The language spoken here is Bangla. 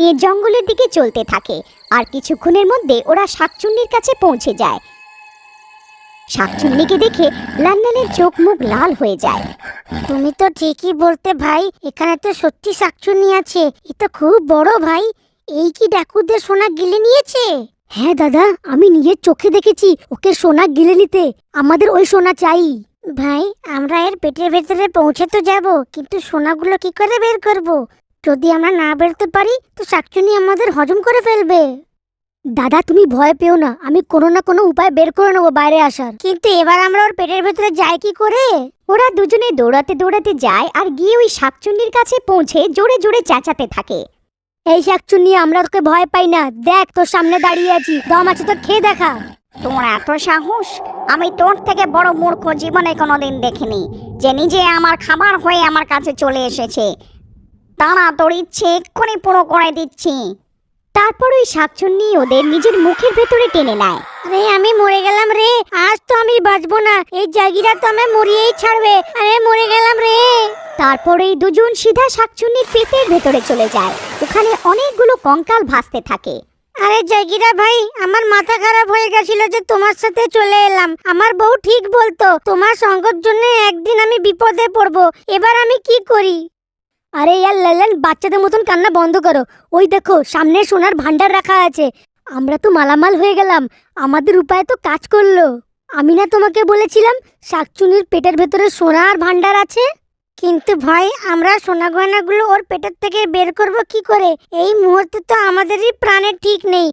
এ জঙ্গলের দিকে চলতে থাকে আর কিছুক্ষণের মধ্যে ওরা শাকচুন্নির কাছে পৌঁছে যায়। শাকচুন্নিকে দেখে লান্নানের চোখ মুখ লাল হয়ে যায়। তুমি তো ঠিকই বলতে ভাই, এখানে তো সত্যি শাকচুন্নি আছে। এ তো খুব বড় ভাই। এই কি ডাকুদের সোনা গিলে নিয়েছে? হ্যাঁ দাদা, আমি নিজের চোখে দেখেছি ওকে সোনা গিলে নিতে। আমাদের ওই সোনা চাই। ভাই, আমরা এর পেটের ভেতরে পৌঁছে তো যাব, কিন্তু সোনাগুলো কি করে বের করব? যদি আমরা না বেরোতে পারি তো শাকচুন্নি আমাদের হজম করে ফেলবে। দাদা তুমি ভয় পেও না, আমি কোনো না কোনো উপায় বের করে নেবো বাইরে আসার। কিন্তু এবার আমরা ওর পেটের ভেতরে যাই কি করে? ওরা দুজনে দৌড়াতে দৌড়াতে যায় আর গিয়ে ওই শাকচুন্নির কাছে পৌঁছে জোরে জোরে চেঁচাতে থাকে। এই শাকচুন্নি, আমরা তোকে ভয় পাই না। দেখ তোর সামনে দাঁড়িয়ে আছি, দম আছে তো খেয়ে দেখা। তোর এত সাহস? আমি তোর থেকে বড় মূর্খ জীবনে কোনোদিন দেখিনি, যে নিজে আমার খাবার হয়ে আমার কাছে চলে এসেছে। তারা তোর ইচ্ছে এক্ষুনি পুরো করে দিচ্ছি। তারপর ওই শাকচুন্নি ওদের নিজের মুখের ভেতরে টেনে নেয়। আরে আমি মরে গেলাম রে, আজ তো আমি বাঁচবো না। এই জায়গাটা তো আমি মরিয়েই ছাড়বে। আরে মরে গেলাম রে। তারপর এই দুজন সিধা শাকচুন্নির পেটের ভেতরে চলে যায়। ওখানে অনেকগুলো কঙ্কাল ভাসতে থাকে। আরে জাগিরা ভাই, আমার মাথা খারাপ হয়ে গেছিল যে তোমার সাথে চলে এলাম। আমার বউ ঠিক বলতো, তোমার সঙ্গের জন্য একদিন আমি বিপদে পড়বো। এবার আমি কি করি? আরে ইয়ার লালান, বাচ্চাদের মতন কান্না বন্ধ করো। ওই দেখো সামনে সোনার ভান্ডার রাখা আছে। আমরা তো মালামাল হয়ে গেলাম, আমাদের উপায় তো কাজ করলো। আমি না তোমাকে বলেছিলাম শাকচুনির পেটের ভেতরে সোনার ভান্ডার আছে? কিন্তু ভাই, আমরা সোনা গয়নাগুলো ওর পেটের থেকে বের করব কি করে? এই মুহূর্তে তো আমাদেরই প্রাণের ঠিক নেই।